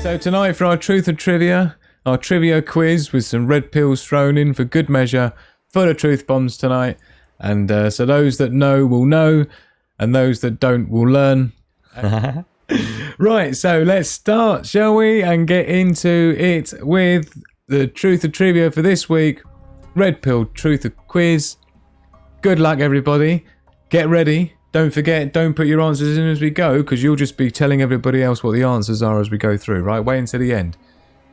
So tonight for our Truth or Trivia, our trivia quiz with some red pills thrown in for good measure, full of truth bombs tonight. And so those that know will know, and those that don't will learn. Right, so let's start, shall we? And get into it with the Truth or Trivia for this week. Red pill Truth or Quiz. Good luck, everybody. Get ready. Don't forget, don't put your answers in as we go, because you'll just be telling everybody else what the answers are as we go through, right? Wait until the end.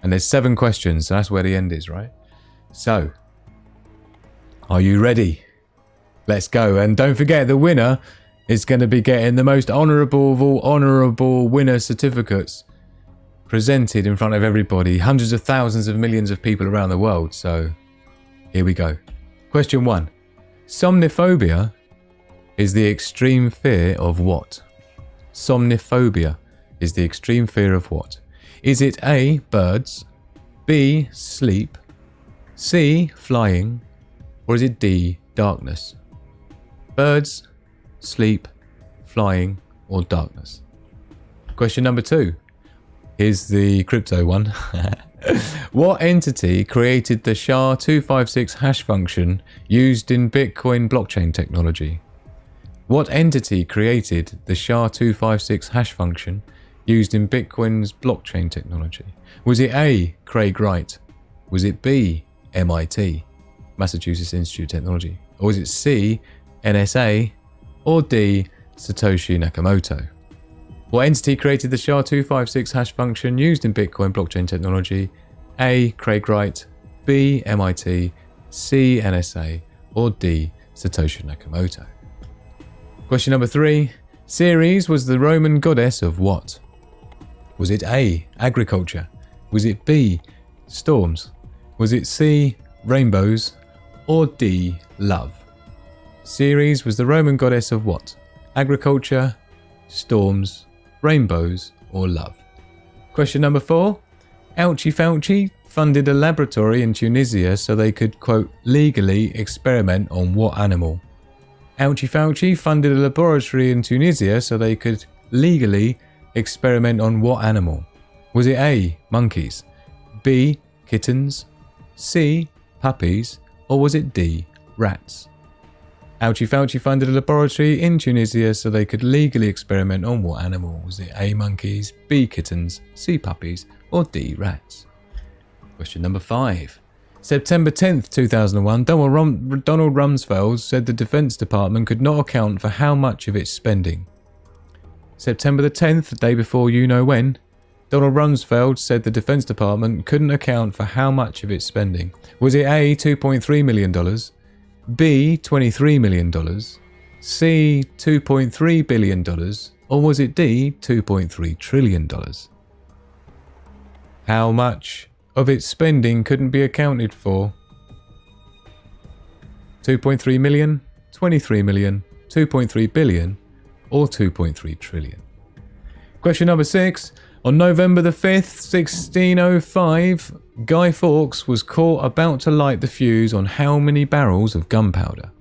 And there's 7 questions, so that's where the end is, right? So, are you ready? Let's go. And don't forget, the winner is going to be getting the most honourable of all honourable winner certificates presented in front of everybody. Hundreds of thousands of millions of people around the world. So, here we go. Question 1. Somniphobia is the extreme fear of what? Somniphobia is the extreme fear of what? Is it A, birds, B, sleep, C, flying, or is it D, darkness? Birds, sleep, flying, or darkness? Question number 2. Here's the crypto one. What entity created the SHA-256 hash function used in Bitcoin blockchain technology? What entity created the SHA-256 hash function used in Bitcoin's blockchain technology? Was it A, Craig Wright? Was it B, MIT, Massachusetts Institute of Technology? Or was it C, NSA? Or D, Satoshi Nakamoto? What entity created the SHA-256 hash function used in Bitcoin blockchain technology? A, Craig Wright, B, MIT, C, NSA, or D, Satoshi Nakamoto? Question number 3. Ceres was the Roman goddess of what? Was it A, agriculture? Was it B, storms? Was it C, rainbows? Or D, love? Ceres was the Roman goddess of what? Agriculture, storms, rainbows, or love? Question number 4. Ouchi Fauci funded a laboratory in Tunisia so they could, quote, legally experiment on what animal? Ouchi Fauci funded a laboratory in Tunisia so they could legally experiment on what animal? Was it A, monkeys, B, kittens, C, puppies, or was it D, rats? Ouchi Fauci funded a laboratory in Tunisia so they could legally experiment on what animal? Was it A, monkeys, B, kittens, C, puppies, or D, rats? Question number 5. September 10th, 2001, Donald Rumsfeld said the Defense Department could not account for how much of its spending. September the 10th, the day before you know when, Donald Rumsfeld said the Defense Department couldn't account for how much of its spending. Was it A, $2.3 million, B, $23 million, C, $2.3 billion, or was it D, $2.3 trillion? How much of its spending couldn't be accounted for? 2.3 million, 23 million, 2.3 billion, or 2.3 trillion? Question number 6. On November the 5th, 1605, Guy Fawkes was caught about to light the fuse on how many barrels of gunpowder?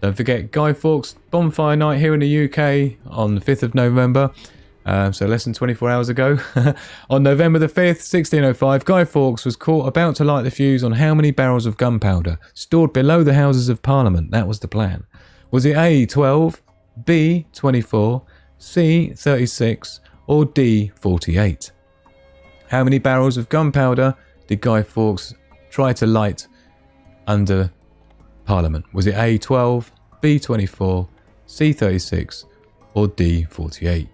Don't forget, Guy Fawkes bonfire night here in the UK on the 5th of November. So less than 24 hours ago. On November the 5th, 1605, Guy Fawkes was caught about to light the fuse on how many barrels of gunpowder stored below the Houses of Parliament? That was the plan. Was it A, 12, B, 24, C, 36, or D, 48? How many barrels of gunpowder did Guy Fawkes try to light under Parliament? Was it A, 12, B, 24, C, 36, or D, 48?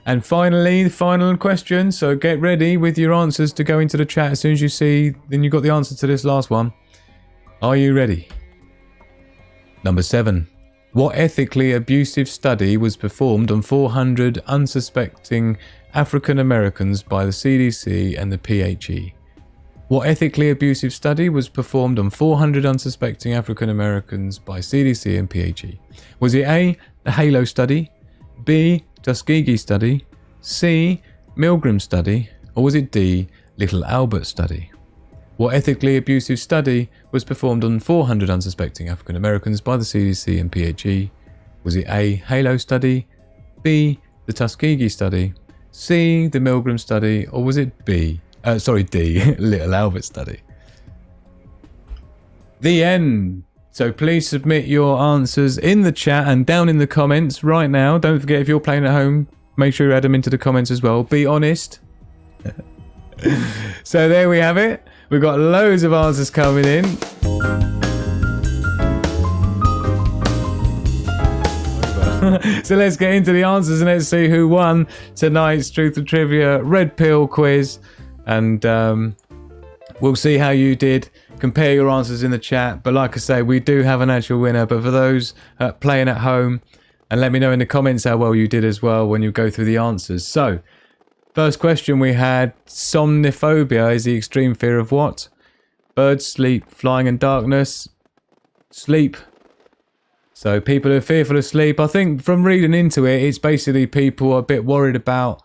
And finally, the final question, so get ready with your answers to go into the chat as soon as you see, then you've got the answer to this last one. Are you ready? Number 7. What ethically abusive study was performed on 400 unsuspecting African Americans by the CDC and the PHE? What ethically abusive study was performed on 400 unsuspecting African Americans by CDC and PHE? Was it A, the Halo study, B, Tuskegee study, C, Milgram study, or was it D, Little Albert study? What ethically abusive study was performed on 400 unsuspecting African Americans by the CDC and PHE? Was it A, Halo study, B, the Tuskegee study, C, the Milgram study, or was it B? D, Little Albert study. The end. So please submit your answers in the chat and down in the comments right now. Don't forget, if you're playing at home, make sure you add them into the comments as well. Be honest. So there we have it. We've got loads of answers coming in. So let's get into the answers and let's see who won tonight's Truth or Trivia Red Pill quiz. And we'll see how you did. Compare your answers in the chat. But like I say, we do have an actual winner. But for those playing at home, and let me know in the comments how well you did as well when you go through the answers. So, first question we had, somniphobia is the extreme fear of what? Birds, sleep, flying in darkness, sleep. So people are fearful of sleep. I think from reading into it, it's basically people are a bit worried about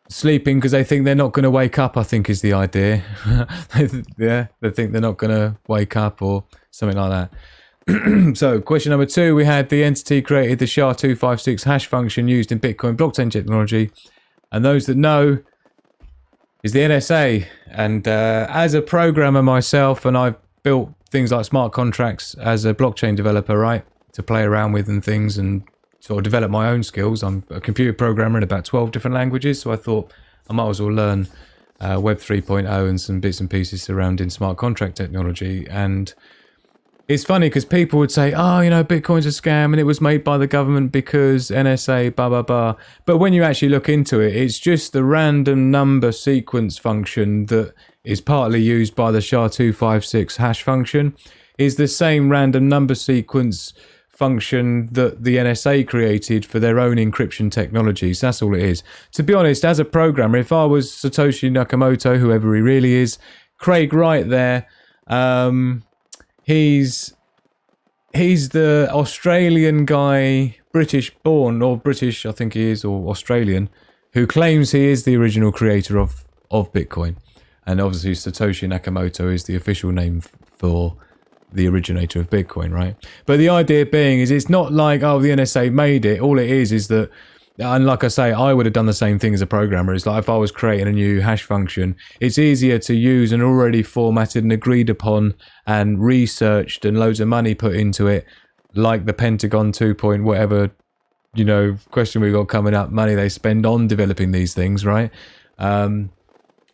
sleeping because they think they're not going to wake up, I think is the idea. Yeah, they think they're not going to wake up or something like that. So question number 2, we had the entity created the SHA-256 hash function used in Bitcoin blockchain technology. And those that know is the NSA. And as a programmer myself, and I've built things like smart contracts as a blockchain developer, right, to play around with and things and sort of develop my own skills. I'm a computer programmer in about 12 different languages, so I thought I might as well learn Web 3.0 and some bits and pieces surrounding smart contract technology. And it's funny because people would say, oh, you know, Bitcoin's a scam and it was made by the government because NSA, blah, blah, blah. But when you actually look into it, it's just the random number sequence function that is partly used by the SHA-256 hash function is the same random number sequence function that the NSA created for their own encryption technologies. That's all it is. To be honest, as a programmer, if I was Satoshi Nakamoto, whoever he really is, Craig Wright there, he's the Australian guy, British born, or British, I think he is, or Australian, who claims he is the original creator of Bitcoin. And obviously Satoshi Nakamoto is the official name for the originator of Bitcoin, right? But the idea being is it's not like, oh, the NSA made it. All it is that, and like I say, I would have done the same thing as a programmer. It's like if I was creating a new hash function, it's easier to use an already formatted and agreed upon and researched and loads of money put into it, like the Pentagon 2 point whatever, you know, question we got coming up, money they spend on developing these things, right?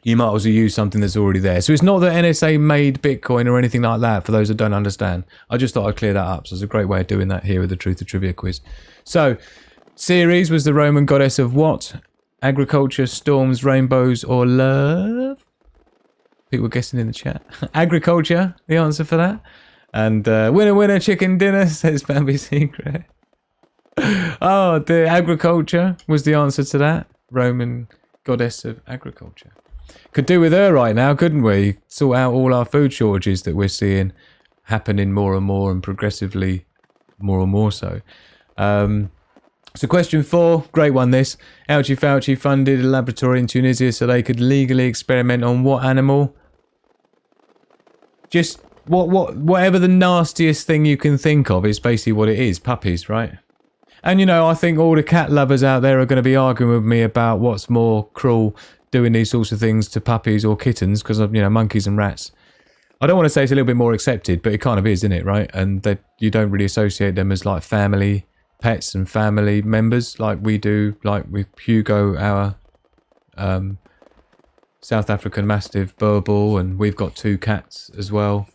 You might as well use something that's already there. So it's not that NSA made Bitcoin or anything like that, for those that don't understand. I just thought I'd clear that up. So it's a great way of doing that here with the Truth or Trivia quiz. So, Ceres was the Roman goddess of what? Agriculture, storms, rainbows, or love? People guessing in the chat. Agriculture, the answer for that. And winner, winner, chicken dinner, says Bambi Secret. Oh, the agriculture was the answer to that. Roman goddess of agriculture. Could do with her right now, couldn't we? Sort out all our food shortages that we're seeing happening more and more and progressively more and more so. So question 4, great one this. Ouchi Fauci funded a laboratory in Tunisia so they could legally experiment on what animal? Just whatever the nastiest thing you can think of is basically what it is, puppies, right? And you know, I think all the cat lovers out there are going to be arguing with me about what's more cruel, doing these sorts of things to puppies or kittens, because of, you know, monkeys and rats. I don't want to say it's a little bit more accepted, but it kind of is, isn't it, right? And that you don't really associate them as like family pets and family members like we do, like with Hugo, our South African Mastiff Burble, and we've got 2 cats as well,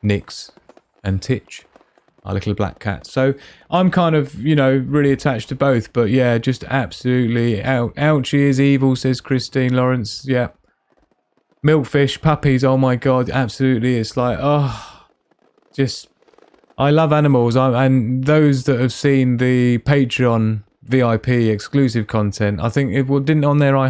Nix and Titch, our little black cats. So I'm kind of, you know, really attached to both, but yeah, just absolutely ouchie is evil, says Christine Lawrence. Yeah, milkfish, puppies, oh my god, absolutely. It's like, oh, just, I love animals. And those that have seen the Patreon VIP exclusive content, I think it didn't on there I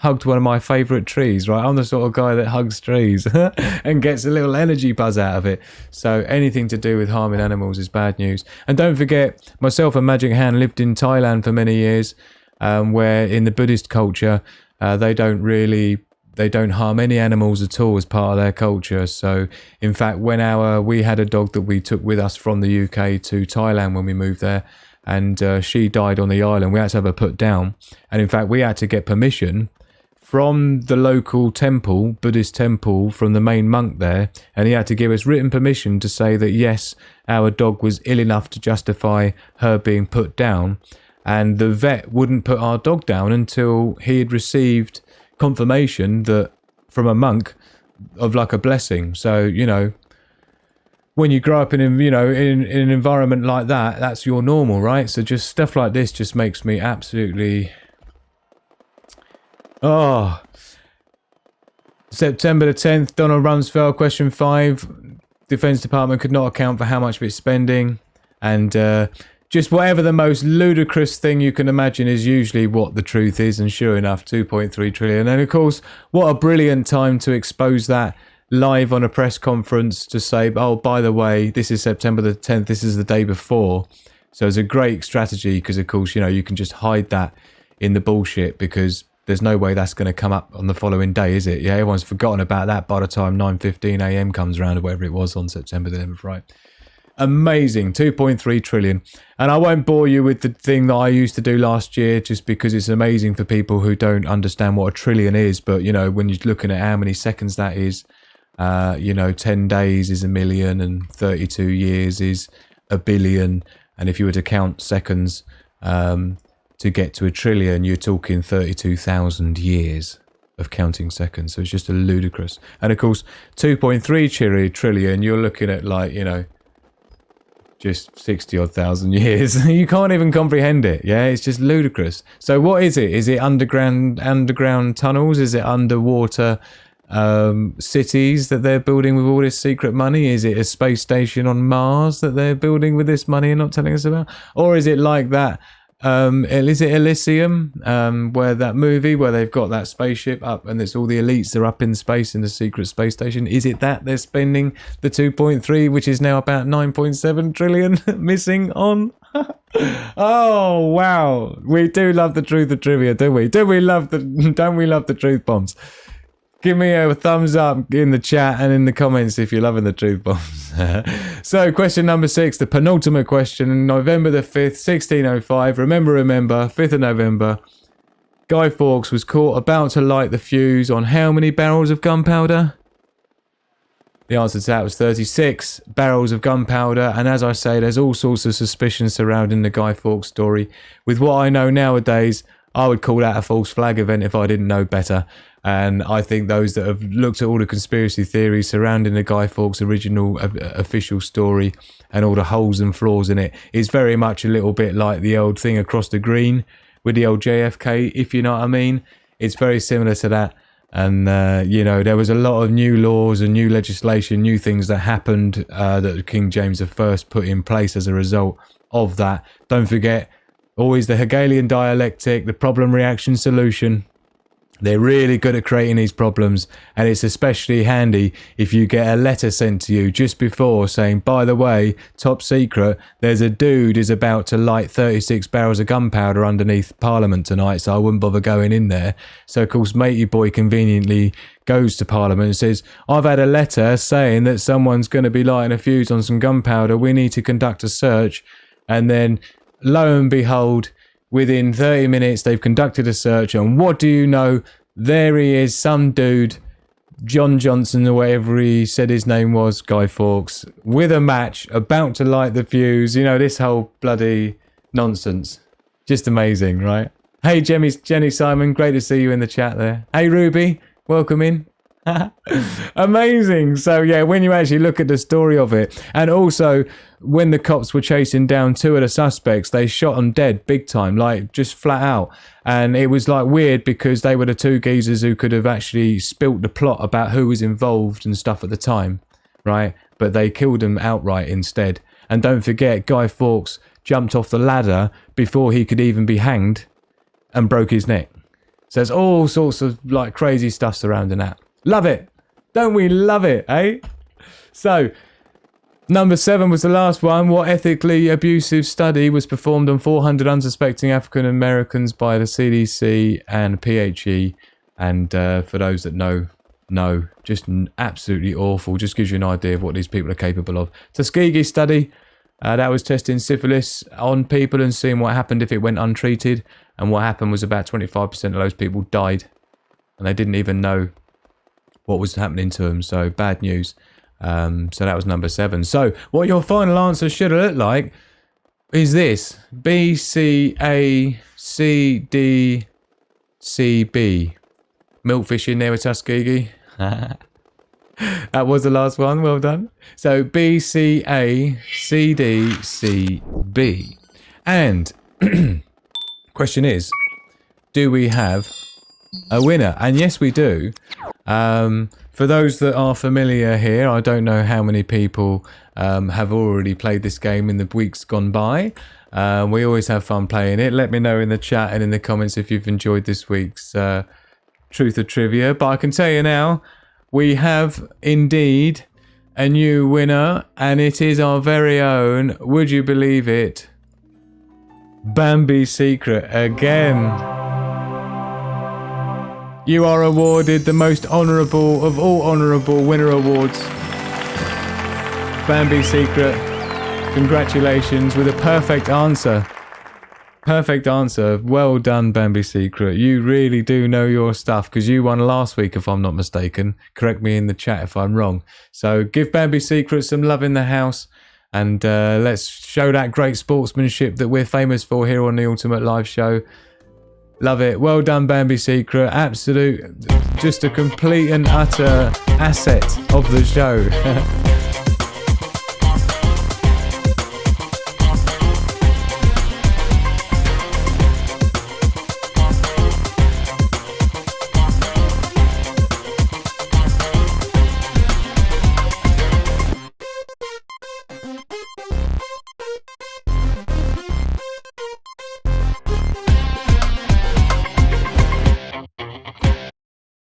hugged one of my favourite trees, right? I'm the sort of guy that hugs trees and gets a little energy buzz out of it. So anything to do with harming animals is bad news. And don't forget, myself and Magic Hand lived in Thailand for many years, where in the Buddhist culture, they don't harm any animals at all as part of their culture. So in fact, when we had a dog that we took with us from the UK to Thailand when we moved there, and she died on the island. We had to have her put down, and in fact we had to get permission from the local temple, Buddhist temple, from the main monk there, and he had to give us written permission to say that yes, our dog was ill enough to justify her being put down. And the vet wouldn't put our dog down until he had received confirmation that from a monk of like a blessing. So, you know, when you grow up in an environment like that, that's your normal, right? So just stuff like this just makes me absolutely... Oh. September the 10th, Donald Rumsfeld, question 5. Defense Department could not account for how much of its spending. And just whatever the most ludicrous thing you can imagine is usually what the truth is. And sure enough, 2.3 trillion. And of course, what a brilliant time to expose that live on a press conference to say, oh, by the way, this is September the 10th. This is the day before. So it's a great strategy because, of course, you know, you can just hide that in the bullshit because there's no way that's going to come up on the following day, is it? Yeah, everyone's forgotten about that by the time 9:15 a.m. comes around or whatever it was on September the 11th, right? Amazing, 2.3 trillion. And I won't bore you with the thing that I used to do last year just because it's amazing for people who don't understand what a trillion is. But, you know, when you're looking at how many seconds that is, 10 days is a million and 32 years is a billion. And if you were to count seconds to get to a trillion, you're talking 32,000 years of counting seconds. So it's just a ludicrous. And of course, 2.3 trillion, you're looking at like, you know, just 60 odd thousand years. You can't even comprehend it. Yeah, it's just ludicrous. So what is it? Is it underground tunnels? Is it underwater cities that they're building with all this secret money? Is it a space station on Mars that they're building with this money and not telling us about? Or is it like that? Is it Elysium, where that movie where they've got that spaceship up and it's all the elites are up in space in the secret space station? Is it that they're spending the 2.3, which is now about 9.7 trillion missing on? Oh wow, we do love the truth of trivia, don't we? Don't we love the truth bombs? Give me a thumbs up in the chat and in the comments if you're loving the truth bombs. So, question number 6, the penultimate question. November the 5th, 1605. Remember, 5th of November. Guy Fawkes was caught about to light the fuse on how many barrels of gunpowder? The answer to that was 36 barrels of gunpowder. And as I say, there's all sorts of suspicions surrounding the Guy Fawkes story. With what I know nowadays, I would call that a false flag event if I didn't know better. And I think those that have looked at all the conspiracy theories surrounding the Guy Fawkes original official story and all the holes and flaws in it is very much a little bit like the old thing across the green with the old JFK, if you know what I mean. It's very similar to that. And, there was a lot of new laws and new legislation, new things that happened that King James I put in place as a result of that. Don't forget, always the Hegelian dialectic, the problem, reaction, solution. They're really good at creating these problems, and it's especially handy if you get a letter sent to you just before saying, by the way, top secret, there's a dude who's about to light 36 barrels of gunpowder underneath Parliament tonight, so I wouldn't bother going in there. So, of course, matey boy conveniently goes to Parliament and says, I've had a letter saying that someone's going to be lighting a fuse on some gunpowder. We need to conduct a search. And then, lo and behold, within 30 minutes, they've conducted a search, and what do you know? There he is, some dude, John Johnson, or whatever he said his name was, Guy Fawkes, with a match, about to light the fuse. You know, this whole bloody nonsense. Just amazing, right? Hey, Jenny Simon, great to see you in the chat there. Hey, Ruby, welcome in. Amazing. So yeah, when you actually look at the story of it, and also when the cops were chasing down 2 of the suspects, they shot them dead big time, like just flat out. And it was like weird because they were the 2 geezers who could have actually spilt the plot about who was involved and stuff at the time, right? But they killed them outright instead. And don't forget, Guy Fawkes jumped off the ladder before he could even be hanged and broke his neck. So there's all sorts of like crazy stuff surrounding that. Love it. Don't we love it, eh? So, number 7 was the last one. What ethically abusive study was performed on 400 unsuspecting African Americans by the CDC and PHE? And for those that know, just absolutely awful. Just gives you an idea of what these people are capable of. Tuskegee study, That was testing syphilis on people and seeing what happened if it went untreated. And what happened was about 25% of those people died. And they didn't even know what was happening to them. So bad news. So that was number 7. So what your final answer should have looked like is this. B, C, A, C, D, C, B. Milkfish in there with Tuskegee. That was the last one. Well done. So B, C, A, C, D, C, B. And question is, do we have a winner? And yes, we do. For those that are familiar here, I don't know how many people have already played this game in the weeks gone by. We always have fun playing it. Let me know in the chat and in the comments if you've enjoyed this week's Truth or Trivia. But I can tell you now, we have indeed a new winner, and it is our very own, would you believe it, Bambi Secret again. You are awarded the most honourable of all honourable winner awards. Bambi Secret, congratulations with a perfect answer. Perfect answer. Well done, Bambi Secret. You really do know your stuff, because you won last week, if I'm not mistaken. Correct me in the chat if I'm wrong. So give Bambi Secret some love in the house, and let's show that great sportsmanship that we're famous for here on the Ultimate Live Show. Love it. Well done, Bambi Secret. Absolute, just a complete and utter asset of the show.